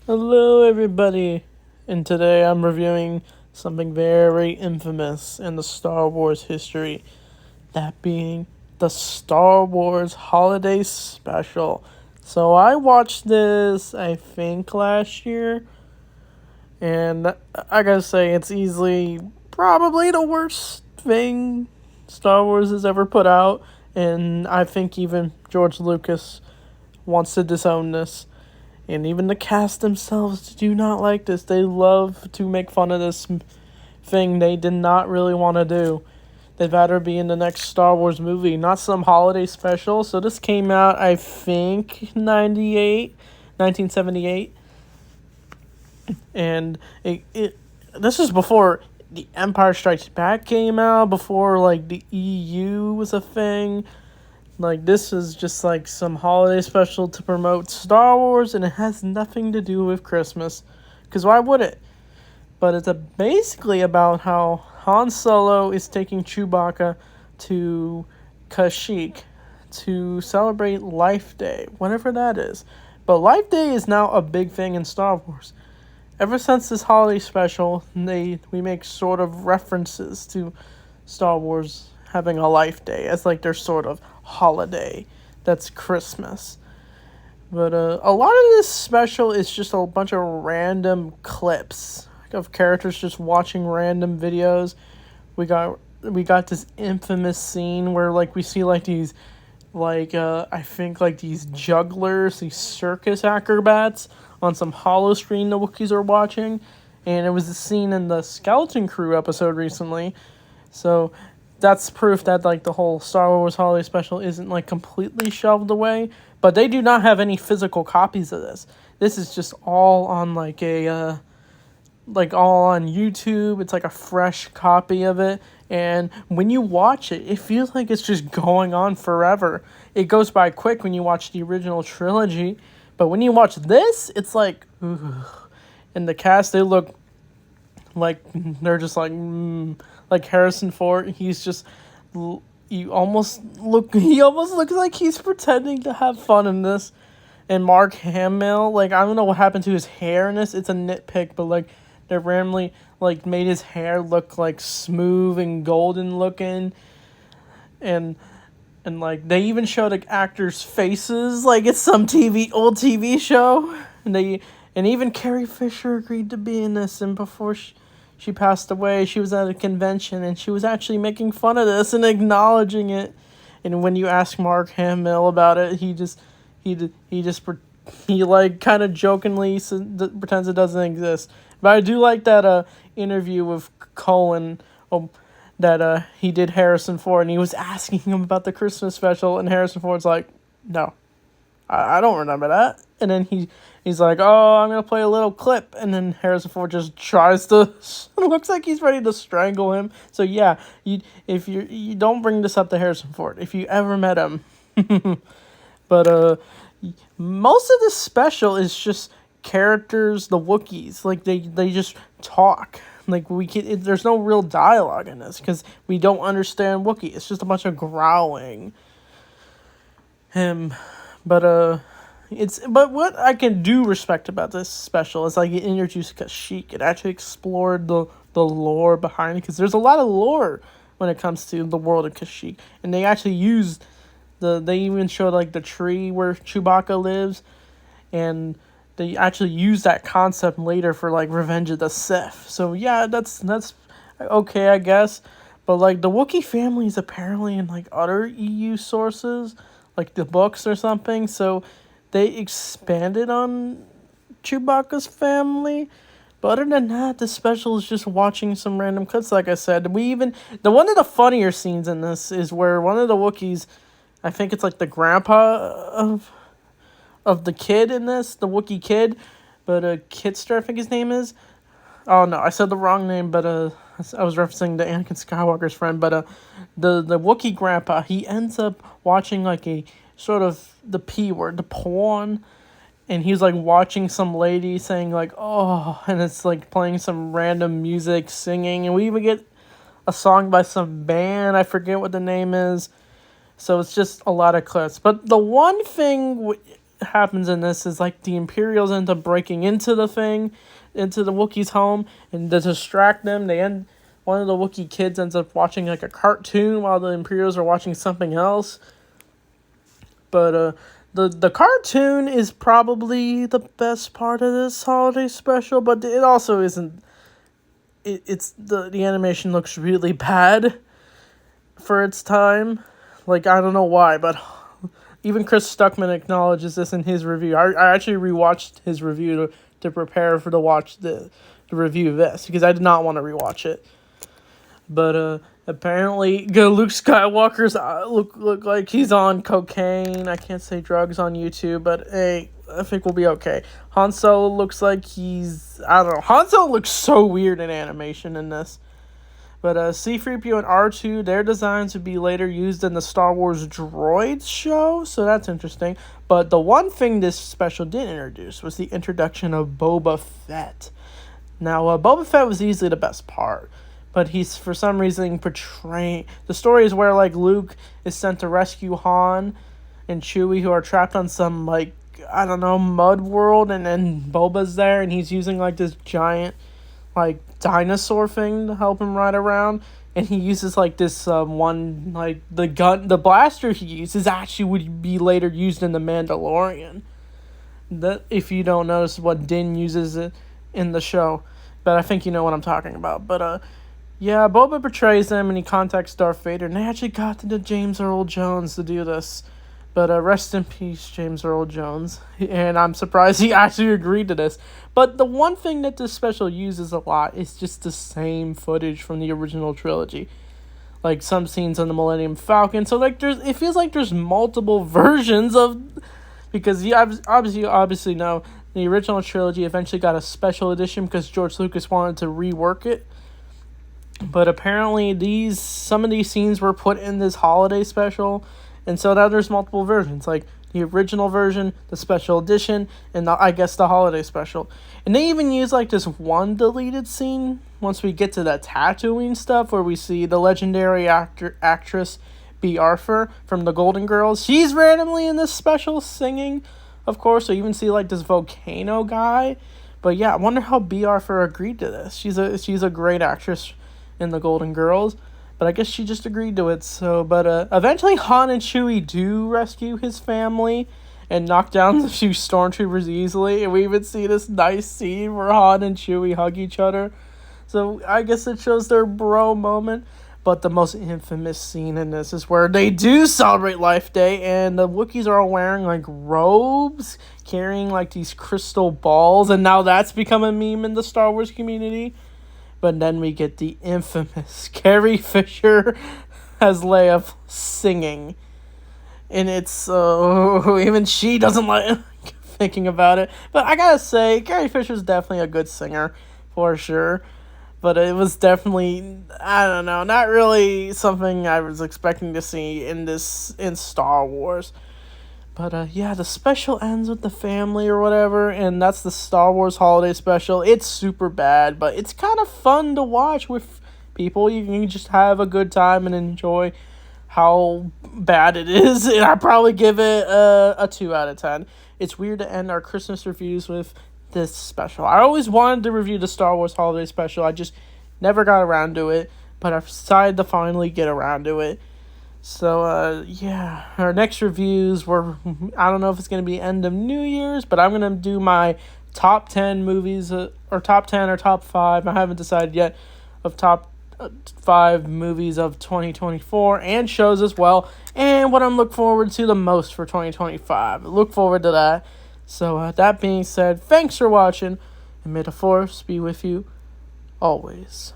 Hello, everybody, and today I'm reviewing something very infamous in the Star Wars history, that being the Star Wars Holiday Special. So I watched this, I think, last year, and I gotta say, it's easily probably the worst thing Star Wars has ever put out, and I think even George Lucas wants to disown this. And even the cast themselves do not like this. They love to make fun of this thing they did not really want to do. They'd rather be in the next Star Wars movie, not some holiday special. So this came out, I think, 1978. And this is before The Empire Strikes Back came out, before, like, the EU was a thing. Like, this is just like some holiday special to promote Star Wars, and it has nothing to do with Christmas. Because why would it? But it's basically about how Han Solo is taking Chewbacca to Kashyyyk to celebrate Life Day, whatever that is. But Life Day is now a big thing in Star Wars. Ever since this holiday special, we make sort of references to Star Wars having a Life Day as like their sort of holiday that's Christmas. But a lot of this special is just a bunch of random clips of characters just watching random videos. We got this infamous scene where like we see like these I think like these jugglers, these circus acrobats on some hollow screen the Wookiees are watching. And it was the scene in the Skeleton Crew episode recently. So that's proof that like the whole Star Wars holiday special isn't like completely shelved away. But they do not have any physical copies of this. This is just all on like all on YouTube. It's like a fresh copy of it. And when you watch it, it feels like it's just going on forever. It goes by quick when you watch the original trilogy. But when you watch this, it's like, ooh. And the cast, they look like they're just like Harrison Ford. He's just, he almost looks like he's pretending to have fun in this. And Mark Hamill, like, I don't know what happened to his hair in this. It's a nitpick, but like they randomly like made his hair look like smooth and golden looking, and like they even showed like actors' faces like it's some old TV show, and even Carrie Fisher agreed to be in this. And before she passed away, she was at a convention and she was actually making fun of this and acknowledging it. And when you ask Mark Hamill about it, he like kind of jokingly pretends it doesn't exist. But I do like that interview with Cohen, that he did Harrison Ford, and he was asking him about the Christmas special, and Harrison Ford's like, no, I don't remember that. And then he's like, oh, I'm gonna play a little clip, and then Harrison Ford just tries to looks like he's ready to strangle him. So yeah, you don't bring this up to Harrison Ford if you ever met him. But most of this special is just characters, the Wookiees, like they just talk. Like there's no real dialogue in this because we don't understand Wookiee. It's just a bunch of growling. Him, but but what I can do respect about this special is like it introduced Kashyyyk. It actually explored the lore behind it because there's a lot of lore when it comes to the world of Kashyyyk, and they actually used they even showed like the tree where Chewbacca lives, and they actually use that concept later for like Revenge of the Sith. So yeah, that's okay, I guess. But like the Wookiee family is apparently in like other EU sources, like the books or something. So they expanded on Chewbacca's family. But other than that, the special is just watching some random clips. Like I said, one of the funnier scenes in this is where one of the Wookiees, I think it's like the grandpa of the kid in this, the Wookiee kid, but Kitster, I think his name is. Oh no, I said the wrong name, but I was referencing the Anakin Skywalker's friend, but the Wookiee grandpa, he ends up watching like a sort of the P word, the porn, and he's like watching some lady saying like, oh, and it's like playing some random music, singing, and we even get a song by some band, I forget what the name is. So it's just a lot of clips. But the one thing happens in this is like the Imperials end up breaking into the Wookiees' home, and to distract them, one of the Wookiee kids ends up watching like a cartoon while the Imperials are watching something else. But the cartoon is probably the best part of this holiday special, but it also isn't. The animation looks really bad for its time. Like, I don't know why, but even Chris Stuckman acknowledges this in his review. I actually rewatched his review to prepare to watch the review of this, because I did not want to rewatch it. But apparently Luke Skywalker's look like he's on cocaine. I can't say drugs on YouTube, but hey, I think we'll be okay. Han Solo looks like I don't know. Han Solo looks so weird in animation in this. But C-3PO and R2, their designs would be later used in the Star Wars Droids show, so that's interesting. But the one thing this special did introduce was the introduction of Boba Fett. Now, Boba Fett was easily the best part, but he's for some reason portraying... The story is where like Luke is sent to rescue Han and Chewie, who are trapped on some like, I don't know, mud world, and then Boba's there, and he's using like this giant like dinosaur thing to help him ride around, and he uses like this one, like the blaster he uses actually would be later used in The Mandalorian. That, if you don't notice, what Din uses it in the show, but I think you know what I'm talking about. But yeah, Boba betrays them and he contacts Darth Vader, and they actually got to James Earl Jones to do this. But rest in peace, James Earl Jones. And I'm surprised he actually agreed to this. But the one thing that this special uses a lot is just the same footage from the original trilogy. Like some scenes on the Millennium Falcon. So like it feels like there's multiple versions of... Because you obviously know the original trilogy eventually got a special edition because George Lucas wanted to rework it. But apparently some of these scenes were put in this holiday special. And so now there's multiple versions, like the original version, the special edition, and I guess the holiday special. And they even use like this one deleted scene once we get to the Tatooine stuff, where we see the legendary actress Bea Arthur from the Golden Girls. She's randomly in this special singing, of course. So you even see like this volcano guy. But yeah, I wonder how Bea Arthur agreed to this. She's a great actress in the Golden Girls. But I guess she just agreed to it. So, but eventually Han and Chewie do rescue his family and knock down a few stormtroopers easily. And we even see this nice scene where Han and Chewie hug each other. So I guess it shows their bro moment. But the most infamous scene in this is where they do celebrate Life Day, and the Wookiees are all wearing like robes, carrying like these crystal balls, and now that's become a meme in the Star Wars community. But then we get the infamous Carrie Fisher as Leia singing. And it's even she doesn't like thinking about it. But I gotta say, Carrie Fisher's definitely a good singer, for sure. But it was definitely, I don't know, not really something I was expecting to see in Star Wars. But yeah, the special ends with the family or whatever, and that's the Star Wars holiday special. It's super bad, but it's kind of fun to watch with people. You can just have a good time and enjoy how bad it is, and I'd probably give it a 2 out of 10. It's weird to end our Christmas reviews with this special. I always wanted to review the Star Wars holiday special. I just never got around to it, but I've decided to finally get around to it. So, yeah, our next reviews I don't know if it's going to be end of New Year's, but I'm going to do my top 10 movies, or top 10 or top 5, I haven't decided yet, of top 5 movies of 2024, and shows as well, and what I'm looking forward to the most for 2025. Look forward to that. So, that being said, thanks for watching, and may the Force be with you always.